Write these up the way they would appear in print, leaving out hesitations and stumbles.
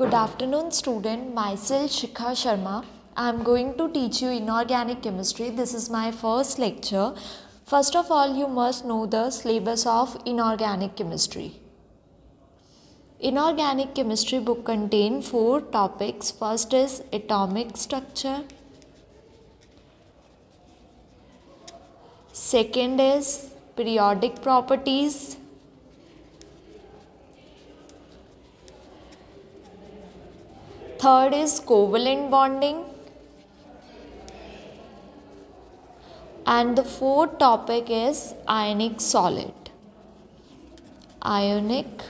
Good afternoon, student. Myself Shikha Sharma. I am going to teach you inorganic chemistry. This is my first lecture. First of all, you must know the syllabus of inorganic chemistry. Inorganic chemistry book contain 4 topics. First is atomic structure. Second is periodic properties. Third is covalent bonding. And the fourth topic is ionic solid. Ionic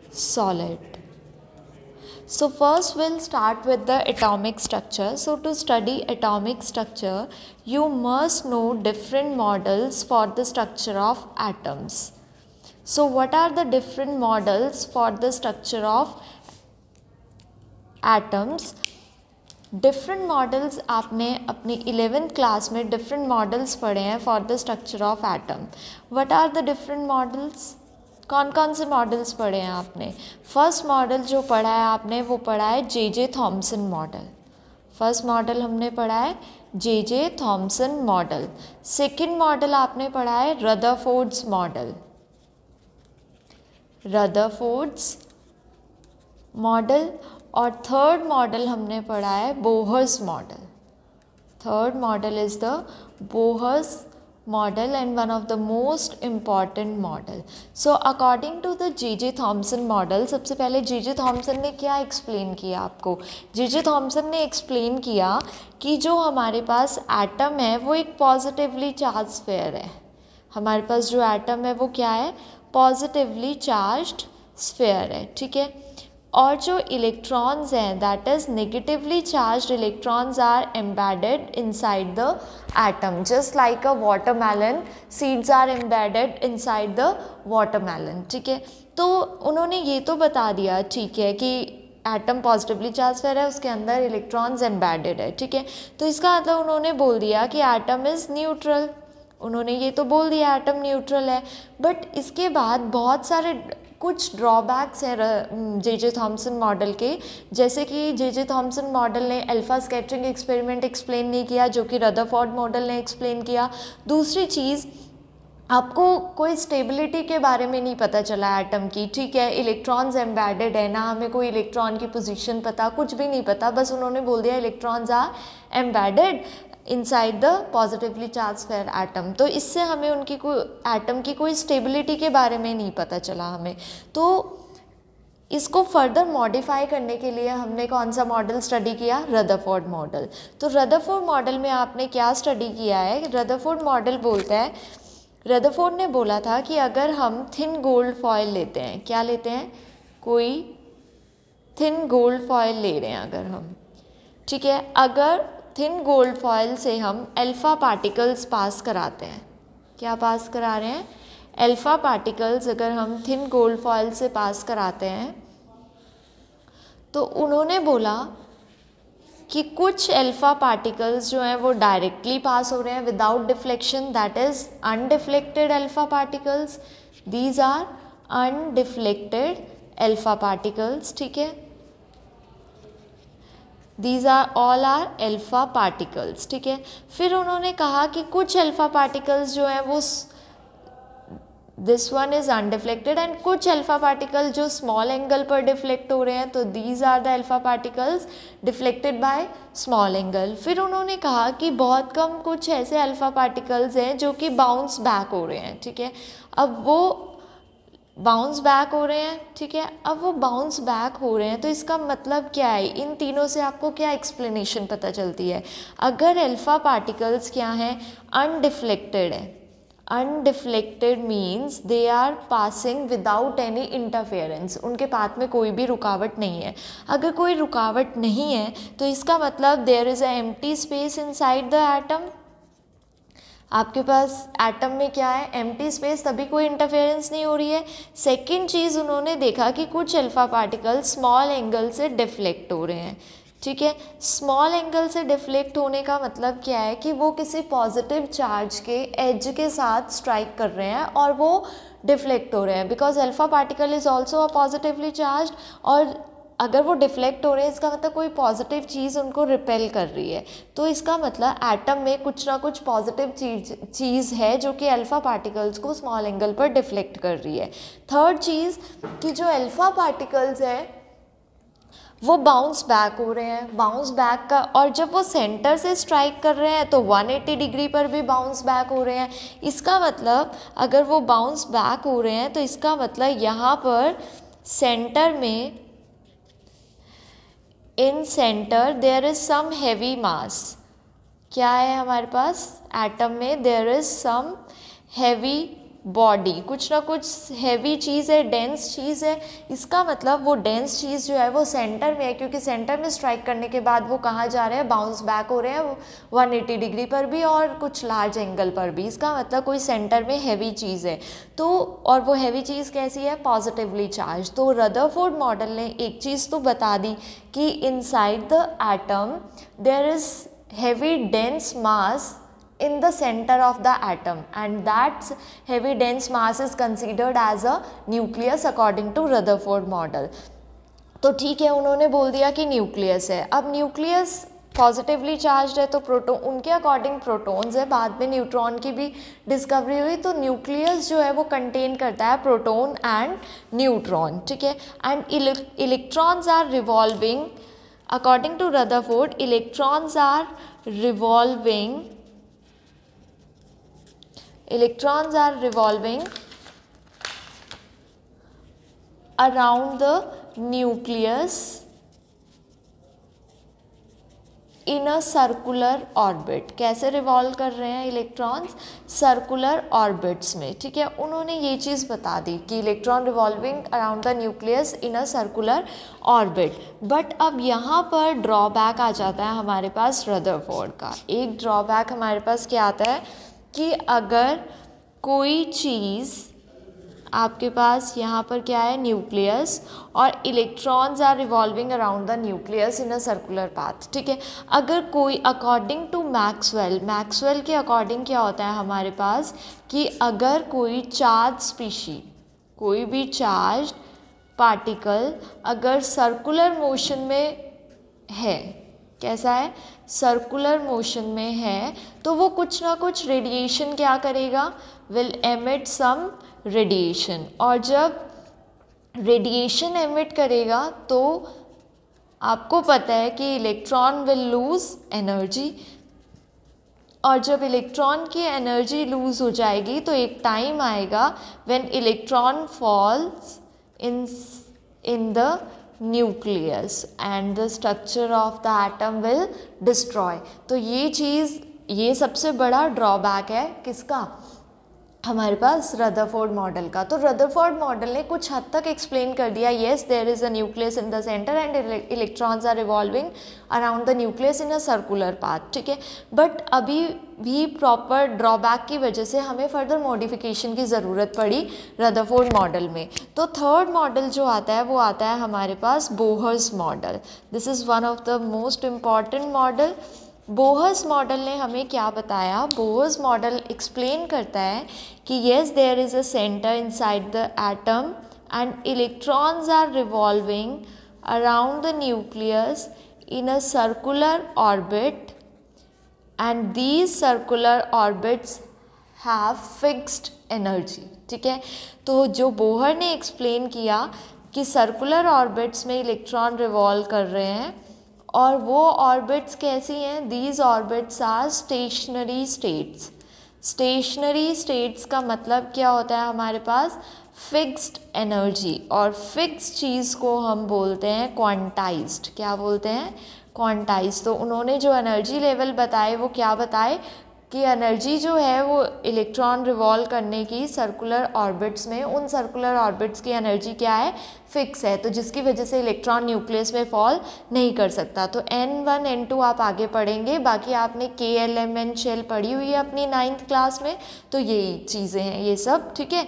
solid. So first we'll start with the atomic structure. So to study atomic structure, you must know different models for the structure of atoms. So what are the different models for the structure of atoms? Different models आपने अपनी 11th class में different models पढ़े हैं for the structure of atom. What are the different models? कौन कौन से models पढ़े हैं आपने? फर्स्ट मॉडल जो पढ़ा है आपने वो पढ़ा है J Thomson model. First model हमने पढ़ा है J Thomson model. Second model आपने पढ़ा है रदरफोर्ड्स मॉडल. Rutherford's model. और थर्ड मॉडल हमने पढ़ा है Bohr's model. Third model is the Bohr's model and one of the most important model. So according to the J Thomson model, सबसे पहले J Thomson ने क्या एक्सप्लेन किया आपको? जे थॉमसन ने एक्सप्लेन किया कि जो हमारे पास एटम है वो एक पॉजिटिवली चार्ज स्फीयर है. हमारे पास जो एटम है वो क्या है? पॉजिटिवली चार्ज्ड स्फीयर है. ठीक है. और जो इलेक्ट्रॉन्स हैं that is negatively charged electrons are embedded inside the atom just like a watermelon seeds are embedded inside the watermelon. ठीक है. तो उन्होंने ये तो बता दिया, ठीक है, कि एटम पॉजिटिवली चार्ज है, उसके अंदर इलेक्ट्रॉन्स एम्बेडेड है. ठीक है. तो इसका मतलब उन्होंने बोल दिया कि एटम इज़ न्यूट्रल. उन्होंने ये तो बोल दिया एटम न्यूट्रल है. बट इसके बाद बहुत सारे कुछ ड्रॉबैक्स हैं जे थॉमसन मॉडल के. जैसे कि जे थॉमसन मॉडल ने अल्फा स्कैटरिंग एक्सपेरिमेंट एक्सप्लेन नहीं किया जो कि रदरफोर्ड मॉडल ने एक्सप्लेन किया. दूसरी चीज़, आपको कोई स्टेबिलिटी के बारे में नहीं पता चला एटम की. ठीक है. इलेक्ट्रॉन्स एम्बेडेड है ना, हमें कोई इलेक्ट्रॉन की पोजीशन पता, कुछ भी नहीं पता. बस उन्होंने बोल दिया electrons are embedded inside the positively charge sphere atom. तो इससे हमें उनकी कोई एटम की कोई स्टेबिलिटी के बारे में नहीं पता चला हमें. तो इसको फर्दर मॉडिफाई करने के लिए हमने कौन सा मॉडल स्टडी किया? Rutherford model. तो रदरफोर्ड मॉडल में आपने क्या स्टडी किया है? रदरफोर्ड मॉडल बोलता है, रदरफोर्ड ने बोला था कि अगर हम थिन गोल्ड फॉयल लेते हैं, क्या लेते हैं? कोई थिन गोल्ड फॉयल ले रहे हैं अगर हम. ठीक है. अगर थिन गोल्ड फॉयल से हम अल्फ़ा पार्टिकल्स पास कराते हैं, क्या पास करा रहे हैं? अल्फ़ा पार्टिकल्स अगर हम थिन गोल्ड फॉयल से पास कराते हैं तो उन्होंने बोला कि कुछ अल्फ़ा पार्टिकल्स जो हैं वो डायरेक्टली पास हो रहे हैं without deflection, that is undeflected alpha particles. These are undeflected alpha particles. ठीक है. These are all are alpha particles. ठीक है. फिर उन्होंने कहा कि कुछ अल्फ़ा पार्टिकल्स जो हैं वो this one is undeflected and कुछ अल्फ़ा पार्टिकल जो स्मॉल एंगल पर डिफ्लेक्ट हो रहे हैं, तो these are the alpha particles deflected by small angle. फिर उन्होंने कहा कि बहुत कम कुछ ऐसे अल्फ़ा पार्टिकल्स हैं जो कि बाउंस बैक हो रहे हैं. ठीक है. अब वो बाउंस बैक हो रहे हैं. ठीक है. अब वो बाउंस बैक हो रहे हैं तो इसका मतलब क्या है? इन तीनों से आपको क्या एक्सप्लेनेशन पता चलती है? अगर अल्फ़ा पार्टिकल्स क्या हैं? अनडिफ्लेक्टेड है. Undeflected means they are passing without any interference. उनके पाथ में कोई भी रुकावट नहीं है. अगर कोई रुकावट नहीं है तो इसका मतलब there is a empty space inside the atom. आपके पास एटम में क्या है? एम्प्टी स्पेस, तभी कोई इंटरफेरेंस नहीं हो रही है. सेकंड चीज़ उन्होंने देखा कि कुछ अल्फ़ा पार्टिकल स्मॉल एंगल से डिफ्लेक्ट हो रहे हैं. ठीक है। स्मॉल एंगल से डिफ्लेक्ट होने का मतलब क्या है कि वो किसी पॉजिटिव चार्ज के एज के साथ स्ट्राइक कर रहे हैं और वो डिफ्लेक्ट हो रहे हैं, because alpha particle is also a positively charge और अगर वो डिफ्लेक्ट हो रहे हैं इसका मतलब कोई पॉजिटिव चीज़ उनको रिपेल कर रही है, तो इसका मतलब एटम में कुछ ना कुछ पॉजिटिव चीज़ है जो कि अल्फ़ा पार्टिकल्स को स्मॉल एंगल पर डिफ्लेक्ट कर रही है। थर्ड चीज़ कि जो अल्फ़ा पार्टिकल्स है वो बाउंस बैक हो रहे हैं, बाउंस बैक का, और जब वो सेंटर से स्ट्राइक कर रहे हैं तो 180 डिग्री पर भी बाउंस बैक हो रहे हैं। इसका मतलब अगर वो बाउंस बैक हो रहे हैं तो इसका मतलब यहाँ पर सेंटर में, in centre there is some heavy mass. क्या है हमारे पास एटम में? There is some heavy body, कुछ ना कुछ हैवी चीज़ है, डेंस चीज़ है। इसका मतलब वो डेंस चीज़ जो है वो सेंटर में है, क्योंकि सेंटर में स्ट्राइक करने के बाद वो कहाँ जा रहे हैं? बाउंस बैक हो रहे हैं 180 डिग्री पर भी और कुछ लार्ज एंगल पर भी। इसका मतलब कोई सेंटर में हैवी चीज़ है। तो और वो हैवी चीज़ कैसी है? Positively charge. तो रदरफोर्ड मॉडल ने एक चीज़ तो बता दी कि inside the atom there is heavy dense mass in the center of the atom, and that heavy dense mass is considered as a nucleus according to Rutherford model। तो ठीक है, उन्होंने बोल दिया कि न्यूक्लियस है। अब न्यूक्लियस पॉजिटिवली चार्ज है तो प्रोटोन, उनके अकॉर्डिंग प्रोटॉन्स है, बाद में न्यूट्रॉन की भी डिस्कवरी हुई। तो न्यूक्लियस जो है वो कंटेन करता है प्रोटॉन एंड न्यूट्रॉन, ठीक है। And electrons are revolving according to Rutherford, electrons are revolving around the nucleus in a circular orbit. कैसे रिवॉल्व कर रहे हैं इलेक्ट्रॉन्स? सर्कुलर ऑर्बिट्स में, ठीक है। उन्होंने ये चीज़ बता दी कि electron revolving around the nucleus in a circular orbit. But अब यहाँ पर ड्रॉबैक आ जाता है हमारे पास रदरफोर्ड का। एक ड्रॉबैक हमारे पास क्या आता है कि अगर कोई चीज़ आपके पास यहाँ पर क्या है? न्यूक्लियस, और electrons are revolving around the nucleus in a circular path, ठीक है। अगर कोई अकॉर्डिंग टू मैक्सवेल के अकॉर्डिंग क्या होता है हमारे पास कि अगर कोई चार्ज स्पीशी, कोई भी चार्ज पार्टिकल अगर सर्कुलर मोशन में है, कैसा है? सर्कुलर मोशन में है, तो वो कुछ ना कुछ रेडिएशन क्या करेगा? Will emit some radiation. और जब रेडिएशन एमिट करेगा तो आपको पता है कि इलेक्ट्रॉन विल लूज एनर्जी, और जब इलेक्ट्रॉन की एनर्जी लूज हो जाएगी तो एक टाइम आएगा when electron falls in the nucleus and the structure of the atom will destroy. तो ये चीज़, ये सबसे बड़ा ड्रॉबैक है किसका? हमारे पास रदरफोर्ड मॉडल का। तो रदरफोर्ड मॉडल ने कुछ हद तक एक्सप्लेन कर दिया, yes there is a nucleus in the centre and electrons are revolving around the nucleus in a circular path, ठीक है। बट अभी भी प्रॉपर ड्रॉबैक की वजह से हमें फर्दर मॉडिफिकेशन की ज़रूरत पड़ी रदरफोर्ड मॉडल में। तो थर्ड मॉडल जो आता है वो आता है हमारे पास Bohr's model. This is one of the most important model. Bohr's model ने हमें क्या बताया? बोहर्स मॉडल एक्सप्लेन करता है कि yes there is a centre inside the atom and electrons are revolving around the nucleus in a circular orbit and these circular orbits have fixed energy, ठीक है। तो जो बोहर ने एक्सप्लेन किया कि सर्कुलर ऑर्बिट्स में इलेक्ट्रॉन रिवॉल्व कर रहे हैं, और वो ऑर्बिट्स कैसी हैं? These orbits are stationary states. Stationary states का मतलब क्या होता है हमारे पास? फिक्स्ड एनर्जी, और फिक्स्ड चीज़ को हम बोलते हैं क्वांटाइज्ड। क्या बोलते हैं? क्वांटाइज्ड। तो उन्होंने जो एनर्जी लेवल बताए वो क्या बताए कि एनर्जी जो है वो इलेक्ट्रॉन रिवॉल्व करने की सर्कुलर ऑर्बिट्स में, उन सर्कुलर ऑर्बिट्स की एनर्जी क्या है? फिक्स है, तो जिसकी वजह से इलेक्ट्रॉन न्यूक्लियस में फॉल नहीं कर सकता। तो N1 N2 आप आगे पढ़ेंगे, बाकी आपने KLMN शेल पढ़ी हुई है अपनी 9th क्लास में, तो यही चीज़ें हैं ये सब, ठीक है।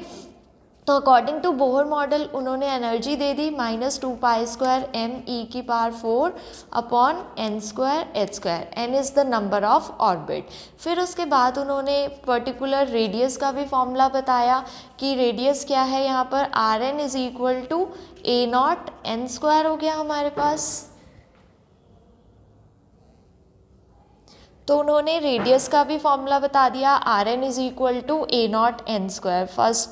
तो अकॉर्डिंग टू बोहर मॉडल उन्होंने energy they the -2π²m⁴ upon n²h², n is the number of orbit. फिर उसके बाद उन्होंने पर्टिकुलर रेडियस का भी फॉर्मूला बताया कि रेडियस क्या है यहाँ पर, Rn is equal to a0 n² हो गया हमारे पास। तो उन्होंने रेडियस का भी फॉर्मूला बता दिया, Rn is equal to a0 n²,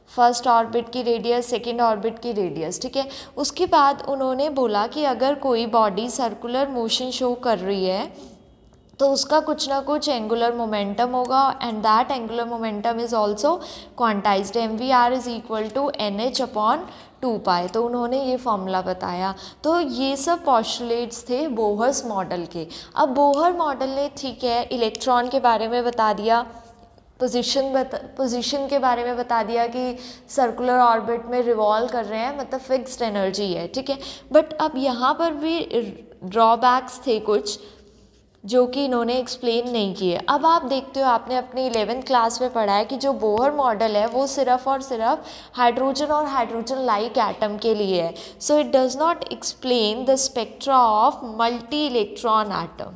first orbit की रेडियस, सेकेंड ऑर्बिट की रेडियस, ठीक है। उसके बाद उन्होंने बोला कि अगर कोई बॉडी सर्कुलर मोशन शो कर रही है तो उसका कुछ ना कुछ एंगुलर मोमेंटम होगा, and that angular momentum is also quantised, mvr is equal to nh upon 2π। तो उन्होंने ये फॉर्मूला बताया। तो ये सब पॉस्टुलेट्स थे बोहर्स मॉडल के। अब बोहर मॉडल ने, ठीक है, इलेक्ट्रॉन के बारे में बता दिया, पोजीशन के बारे में बता दिया कि सर्कुलर ऑर्बिट में रिवॉल्व कर रहे हैं, मतलब फिक्स्ड एनर्जी है, ठीक है। बट अब यहाँ पर भी ड्रॉबैक्स थे कुछ जो कि इन्होंने एक्सप्लेन नहीं किए। अब आप देखते हो, आपने अपनी 11th क्लास में पढ़ा है कि जो बोहर मॉडल है वो सिर्फ और सिर्फ हाइड्रोजन और हाइड्रोजन लाइक एटम के लिए है। So it does not explain the spectra of multi electron atom.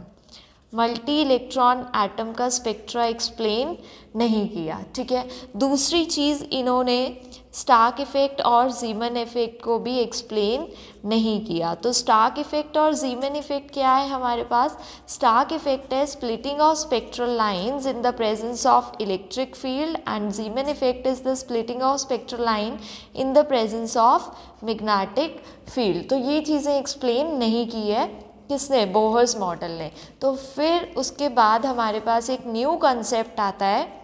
Multi electron atom का स्पेक्ट्रा एक्सप्लेन नहीं किया, ठीक है। दूसरी चीज़, इन्होंने स्टार्क इफ़ेक्ट और ज़ीमन इफ़ेक्ट को भी एक्सप्लेन नहीं किया। तो स्टार्क इफ़ेक्ट और ज़ीमन इफ़ेक्ट क्या है हमारे पास? स्टार्क इफ़ेक्ट है splitting of spectral lines in the presence of electric field, and Zeeman effect is the splitting of spectral line in the presence of magnetic field. तो ये चीज़ें एक्सप्लेन नहीं की है किसने? बोहर्स मॉडल ने। तो फिर उसके बाद हमारे पास एक न्यू कंसेप्ट आता है,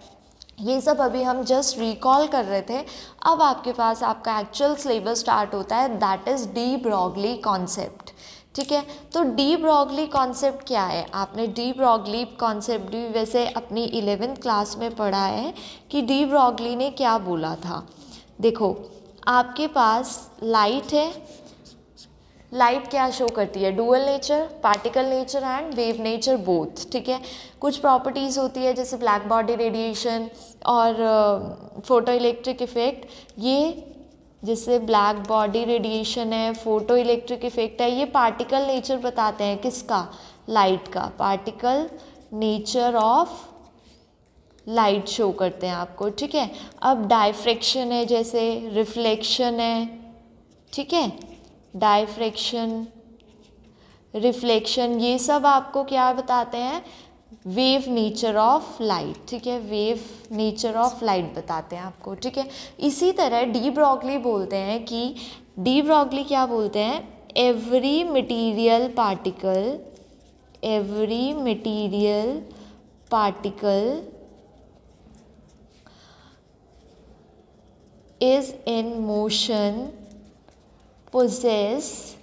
ये सब अभी हम जस्ट रिकॉल कर रहे थे। अब आपके पास आपका एक्चुअल सिलेबस स्टार्ट होता है, that is D Broglie concept, ठीक है। तो डी ब्रॉगली कॉन्सेप्ट क्या है? आपने डी ब्रॉगली कॉन्सेप्ट भी वैसे अपनी 11th क्लास में पढ़ा है कि डी ब्रॉगली ने क्या बोला था। देखो, आपके पास लाइट है, लाइट क्या शो करती है? Dual nature, particle nature and wave nature both, ठीक है। कुछ प्रॉपर्टीज़ होती है जैसे ब्लैक बॉडी रेडिएशन और फोटो इलेक्ट्रिक इफ़ेक्ट। ये जैसे ब्लैक बॉडी रेडिएशन है, फोटो इलेक्ट्रिक इफ़ेक्ट है, ये पार्टिकल नेचर बताते हैं किसका? लाइट का। Particle nature of light show करते हैं आपको, ठीक है। अब डायफ्रैक्शन है, जैसे रिफ्लेक्शन है, ठीक है, डायफ्रैक्शन, रिफ्लेक्शन, ये सब आपको क्या बताते हैं? वेव नेचर ऑफ लाइट, ठीक है, वेव नेचर ऑफ लाइट बताते हैं आपको, ठीक है। इसी तरह डी ब्रॉगली बोलते हैं कि डी ब्रॉगली क्या बोलते हैं? Every material particle is in motion possess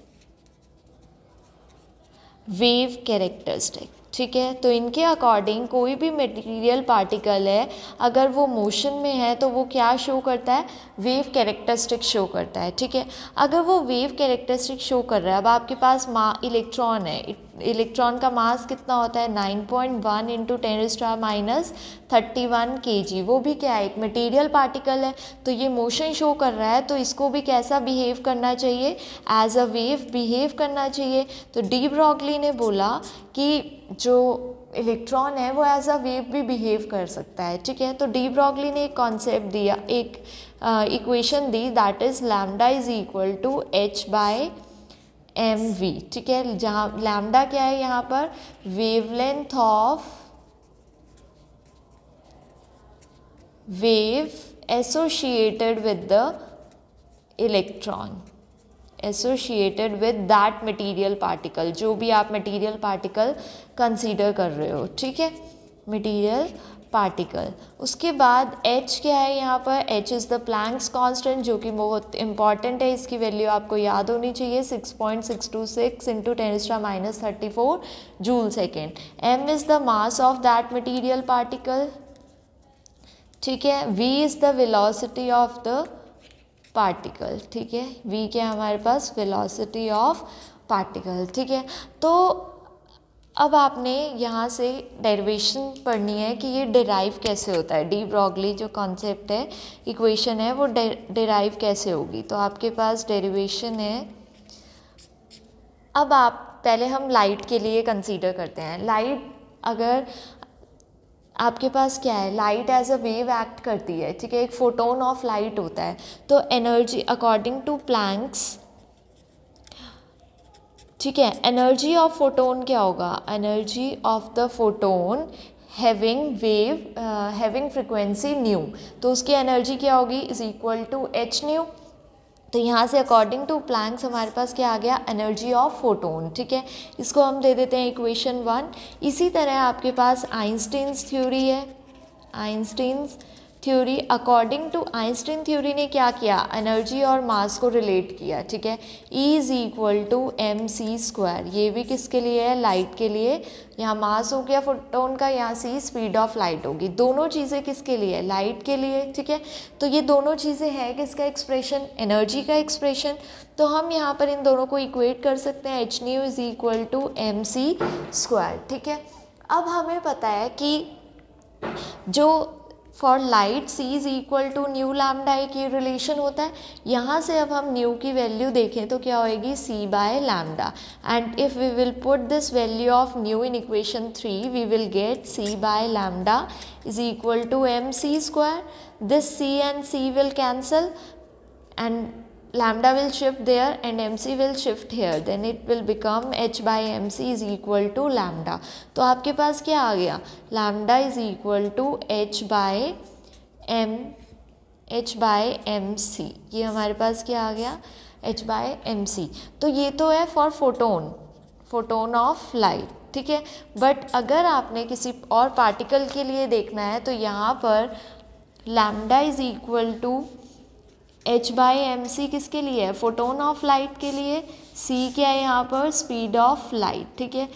wave characteristic, ठीक है। तो इनके अकॉर्डिंग कोई भी मटेरियल पार्टिकल है, अगर वो मोशन में है तो वो क्या शो करता है? वेव कैरेक्टरिस्टिक शो करता है, ठीक है। अगर वो वेव कैरेक्टरिस्टिक शो कर रहा है, अब आपके पास इलेक्ट्रॉन है, इलेक्ट्रॉन का मास कितना होता है? 9.1 इंटू 10⁻31 kg। वो भी क्या है? एक मटेरियल पार्टिकल है। तो ये मोशन शो कर रहा है, तो इसको भी कैसा बिहेव करना चाहिए? एज अ वेव बिहेव करना चाहिए। तो डी ब्रॉगली ने बोला कि जो इलेक्ट्रॉन है वो एज अ वेव भी बिहेव कर सकता है, ठीक है। तो डी ब्रॉगली ने एक कॉन्सेप्ट दिया, एक इक्वेशन दी, that is lambda is equal to h/mv, ठीक है। जहाँ लैम्डा क्या है यहाँ पर? Wavelength of wave associated with the electron, associated with that material particle, जो भी आप मटेरियल पार्टिकल कंसीडर कर रहे हो, ठीक है, मटेरियल पार्टिकल। उसके बाद h क्या है यहाँ पर? h is the Planck's constant, जो कि बहुत इंपॉर्टेंट है, इसकी वैल्यू आपको याद होनी चाहिए, 6.626 into 10⁻34 joule second. m is the mass of that material particle, ठीक है। v is the velocity of the particle, ठीक है। v क्या है हमारे पास? वेलोसिटी ऑफ पार्टिकल, ठीक है। तो अब आपने यहाँ से डेरिवेशन पढ़नी है कि ये डिराइव कैसे होता है, डी ब्रॉगली जो कॉन्सेप्ट है, इक्वेशन है, वो डिराइव कैसे होगी। तो आपके पास डेरिवेशन है। अब आप पहले हम लाइट के लिए कंसीडर करते हैं। लाइट अगर आपके पास क्या है, light as a wave act करती है, ठीक है, एक फोटोन ऑफ लाइट होता है। तो एनर्जी अकॉर्डिंग टू प्लैंक्स, ठीक है, एनर्जी ऑफ फोटोन क्या होगा, energy of the photon having frequency nu, तो उसकी एनर्जी क्या होगी, is equal to h nu. तो यहाँ से अकॉर्डिंग टू प्लैंक्स हमारे पास क्या आ गया, एनर्जी ऑफ फोटोन, ठीक है, इसको हम दे देते हैं इक्वेशन 1। इसी तरह आपके पास आइंस्टीन्स थ्योरी है, Einstein's theory, according to Einstein theory ने क्या किया, एनर्जी और मास को रिलेट किया, ठीक है, E is equal to m c square. ये भी किसके लिए है, लाइट के लिए। यहाँ मास हो गया फोटोन का, यहाँ C स्पीड ऑफ लाइट होगी। दोनों चीज़ें किसके लिए, लाइट के लिए, ठीक है। तो ये दोनों चीज़ें हैं किसका एक्सप्रेशन, एनर्जी का एक्सप्रेशन। तो हम यहाँ पर इन दोनों को इक्वेट कर सकते हैं, h nu is equal to m c square, ठीक है। अब हमें पता है कि जो for light C is equal to nu lambda एक ये रिलेशन होता है। यहाँ से अब हम न्यू की वैल्यू देखें तो क्या होएगी, C by lambda, and if we will put this value of nu in equation 3 we will get C by lambda is equal to m c square. This C and C will cancel and lambda will shift there and mc will shift here, then it will become h by mc is equal to lambda। तो आपके पास क्या आ गया, lambda is equal to h by mc, ये हमारे पास क्या आ गया, h by mc। तो ये तो है फॉर फोटोन ऑफ लाइट, ठीक है। बट अगर आपने किसी और पार्टिकल के लिए देखना है तो यहाँ पर lambda is equal to h by m c किसके लिए है, फोटोन ऑफ लाइट के लिए। c क्या है यहाँ पर, स्पीड ऑफ लाइट, ठीक है।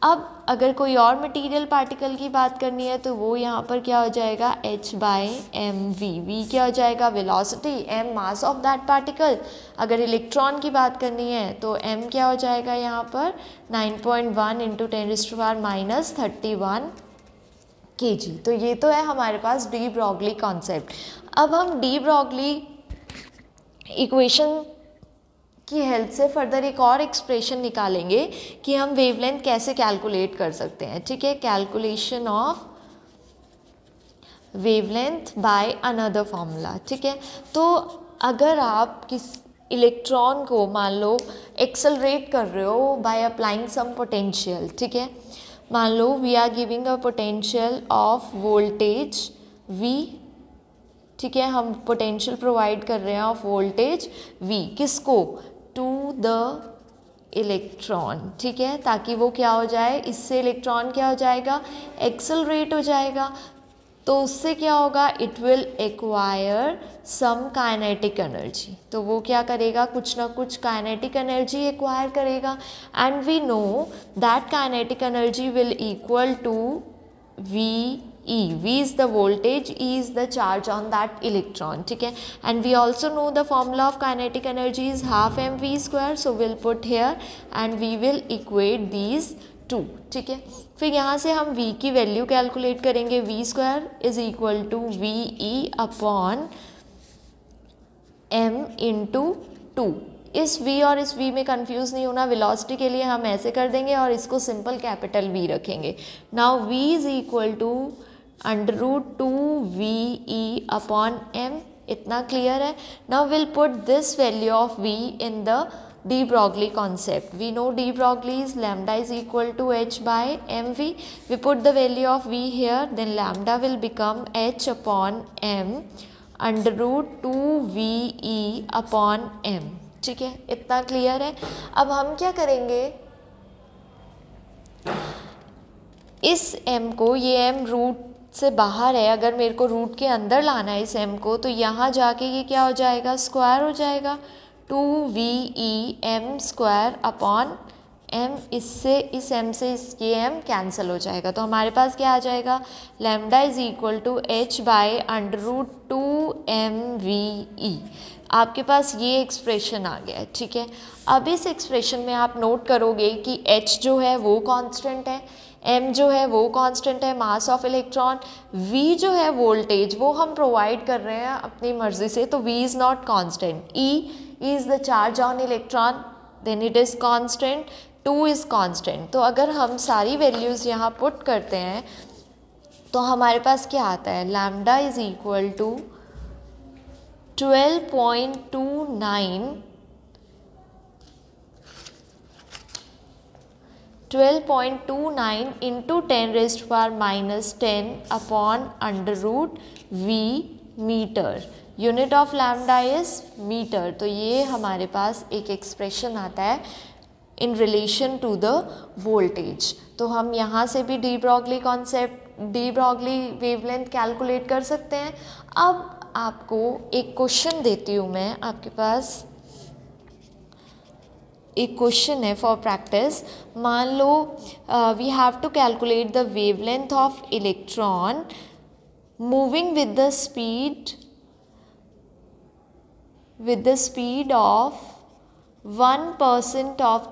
अब अगर कोई और मटेरियल पार्टिकल की बात करनी है तो वो यहाँ पर क्या हो जाएगा, h by m v, v क्या हो जाएगा, velocity, m mass of that particle. अगर इलेक्ट्रॉन की बात करनी है तो m क्या हो जाएगा यहाँ पर 9.1 इंटू 10⁻³ kg। तो ये तो है हमारे पास डी ब्रॉगली कॉन्सेप्ट। अब हम डी ब्रॉगली इक्वेशन की हेल्प से फर्दर एक और एक्सप्रेशन निकालेंगे कि हम वेवलेंथ कैसे कैलकुलेट कर सकते हैं, ठीक है। Calculation of wavelength by another formula, ठीक है। तो अगर आप किस इलेक्ट्रॉन को मान लो एक्सेलरेट कर रहे हो बाय अप्लाइंग सम पोटेंशियल, ठीक है, मान लो we are giving a potential of voltage V, ठीक है, हम पोटेंशियल प्रोवाइड कर रहे हैं ऑफ वोल्टेज V, किसको, टू द इलेक्ट्रॉन, ठीक है, ताकि वो क्या हो जाए, इससे इलेक्ट्रॉन क्या हो जाएगा, एक्सेलरेट हो जाएगा। तो उससे क्या होगा, it will acquire some kinetic energy, तो वो क्या करेगा, कुछ ना कुछ काइनेटिक एनर्जी एक्वायर करेगा। And we know that kinetic energy will equal to v E, V is the voltage, E is the charge on that electron, ठीक है। And we also know the formula of kinetic energy is half mv square, so we'll put here and we will equate these two, ठीक है। फिर यहाँ से हम V की value calculate करेंगे, V square is equal to v e upon m into 2। इस V और इस V में कंफ्यूज नहीं होना, वेलोसिटी के लिए हम ऐसे कर देंगे और इसको सिंपल कैपिटल V रखेंगे। Now V is equal to √2VE upon m, इतना क्लियर है। Now will put this value of V in the de Broglie concept. We know de Broglie is lambda is equal to h by mv. We put the value of V here, then lambda will become h upon m √2VE upon m, ठीक है, इतना clear है। अब हम क्या करेंगे, इस m को, ये m रूट से बाहर है, अगर मेरे को रूट के अंदर लाना है इस m को, तो यहाँ जाके ये क्या हो जाएगा, स्क्वायर हो जाएगा, 2VE m square upon m, इससे इस m से ये m कैंसिल हो जाएगा, तो हमारे पास क्या आ जाएगा, lambda is equal to h by under root 2mve। आपके पास ये एक्सप्रेशन आ गया है, ठीक है। अब इस एक्सप्रेशन में आप नोट करोगे कि h जो है वो कांस्टेंट है, m जो है वो कांस्टेंट है, मास ऑफ इलेक्ट्रॉन, v जो है वोल्टेज वो हम प्रोवाइड कर रहे हैं अपनी मर्जी से, तो v is not constant, e is the charge on electron, then it is constant, 2 is constant. तो अगर हम सारी वैल्यूज़ यहाँ पुट करते हैं तो हमारे पास क्या आता है, lambda is equal to 12.29 into 10⁻⁻10 upon under root v metre, unit of lambda is metre. तो ये हमारे पास एक एक्सप्रेशन आता है in relation to the voltage. तो हम यहाँ से भी de Broglie concept, de Broglie wavelength calculate कर सकते हैं। अब आपको एक क्वेश्चन देती हूँ मैं, आपके पास एक क्वेश्चन है फॉर प्रैक्टिस। मान लो we have to calculate the wavelength of electron moving with the speed of 1% of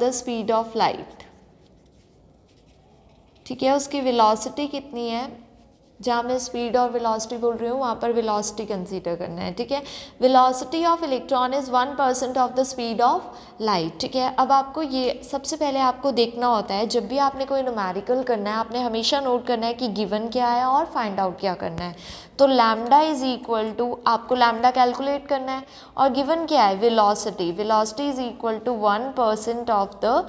the speed of light, ठीक है। उसकी वेलोसिटी कितनी है, जहाँ मैं स्पीड और वेलोसिटी बोल रही हूँ वहाँ पर वेलोसिटी कंसीडर करना है, ठीक है। Velocity of electron is 1% of the speed of light, ठीक है। अब आपको ये सबसे पहले आपको देखना होता है, जब भी आपने कोई न्यूमेरिकल करना है आपने हमेशा नोट करना है कि गिवन क्या है और फाइंड आउट क्या करना है। तो लैम्डा इज़ इक्वल टू, आपको लैम्डा कैलकुलेट करना है और गिवन क्या है, velocity, velocity is equal to 1% of the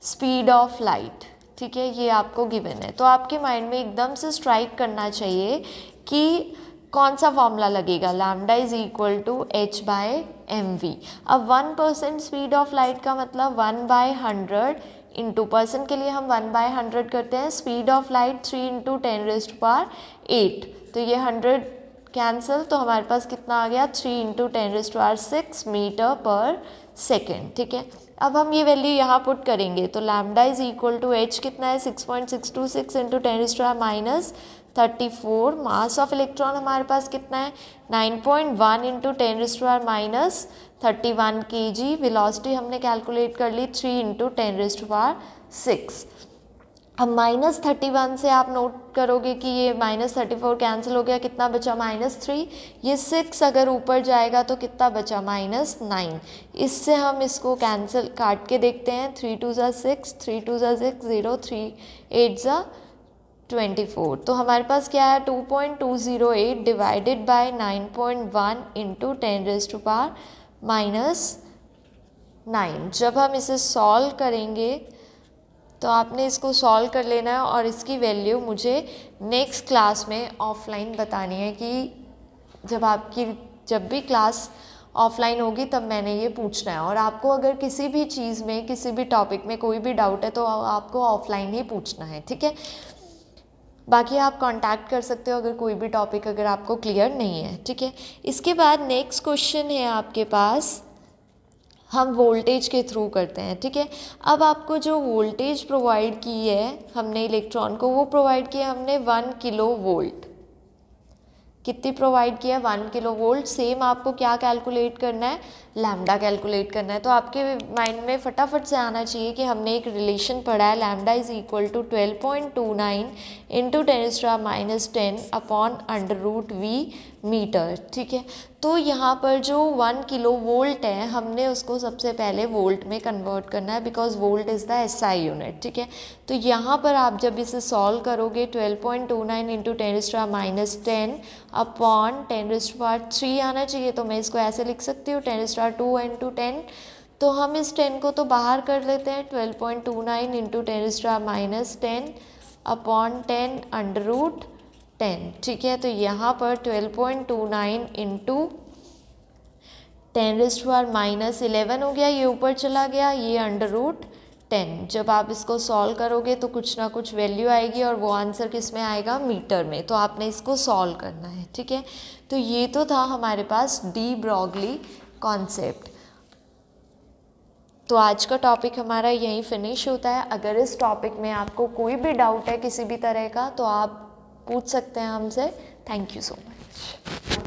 speed of light, ठीक है। ये आपको गिवन है, तो आपके माइंड में एकदम से स्ट्राइक करना चाहिए कि कौन सा फॉर्मूला लगेगा, lambda is equal to h by mv। अब 1% स्पीड ऑफ लाइट का मतलब 1/100 इंटू, परसेंट के लिए हम 1/100 करते हैं, स्पीड ऑफ लाइट 3 इंटू 10⁸, तो ये 100 कैंसिल, तो हमारे पास कितना आ गया, 3 इंटू 10⁶ मीटर पर सेकेंड, ठीक है। अब हम ये वैल्यू यहाँ पुट करेंगे तो lambda is equal to h कितना है, 6.626 इंटू 10⁻34, मास ऑफ इलेक्ट्रॉन हमारे पास कितना है, 9.1 इंटू 10⁻31 kg, वेलोसिटी हमने कैलकुलेट कर ली 3 इंटू 10⁶। अब -31 से आप नोट करोगे कि ये -34 कैंसिल हो गया, कितना बचा, -3, ये 6 अगर ऊपर जाएगा तो कितना बचा, -9। इससे हम इसको कैंसिल काट के देखते हैं, 3 2 ज़ा 6, 3 2 ज़ा 6, 0 3 8 ज़ा 24, तो हमारे पास क्या है, 2.208 डिवाइडेड बाय 9.1 इंटू 10⁻⁹। जब हम इसे सॉल्व करेंगे तो आपने इसको सॉल्व कर लेना है और इसकी वैल्यू मुझे नेक्स्ट क्लास में ऑफलाइन बतानी है कि जब भी क्लास ऑफलाइन होगी तब मैंने ये पूछना है। और आपको अगर किसी भी चीज़ में, किसी भी टॉपिक में कोई भी डाउट है तो आपको ऑफलाइन ही पूछना है, ठीक है। बाकी आप कांटेक्ट कर सकते हो अगर कोई भी टॉपिक अगर आपको क्लियर नहीं है, ठीक है। इसके बाद नेक्स्ट क्वेश्चन है आपके पास, हम वोल्टेज के थ्रू करते हैं, ठीक है। अब आपको जो वोल्टेज प्रोवाइड की है हमने इलेक्ट्रॉन को, वो प्रोवाइड किया हमने 1 किलो वोल्ट। कितनी प्रोवाइड किया, 1 किलो वोल्ट। सेम आपको क्या कैलकुलेट करना है, लैम्डा कैलकुलेट करना है। तो आपके माइंड में फटाफट से आना चाहिए कि हमने एक रिलेशन पढ़ा है, lambda is equal to 12.29 into 10⁻⁻10 upon under root v metre, ठीक है। तो यहाँ पर जो 1 किलो वोल्ट है हमने उसको सबसे पहले वोल्ट में कन्वर्ट करना है, because volt is the SI unit, ठीक है। तो यहाँ पर आप जब इसे सॉल्व करोगे 12.29 इंटू 10⁻⁻10 अपॉन 10⁻³ आना चाहिए, तो मैं इसको ऐसे लिख सकती हूँ 10⁻² इंटू 10। तो हम इस 10 को तो बाहर कर लेते हैं, 12.29 इंटू 10⁻10 अपॉन 10 अंडर रूट 10, ठीक है। तो यहाँ पर 12.29 इंटू 10⁻11 हो गया, ये ऊपर चला गया, ये अंडर रूट 10। जब आप इसको सॉल्व करोगे तो कुछ ना कुछ वैल्यू आएगी और वो आंसर किस में आएगा, मीटर में। तो आपने इसको सॉल्व करना है, ठीक है। तो ये तो था हमारे पास डी ब्रॉगली कॉन्सेप्ट। तो आज का टॉपिक हमारा यहीं फिनिश होता है। अगर इस टॉपिक में आपको कोई भी डाउट है किसी भी तरह का तो आप पूछ सकते हैं हमसे। Thank you so much.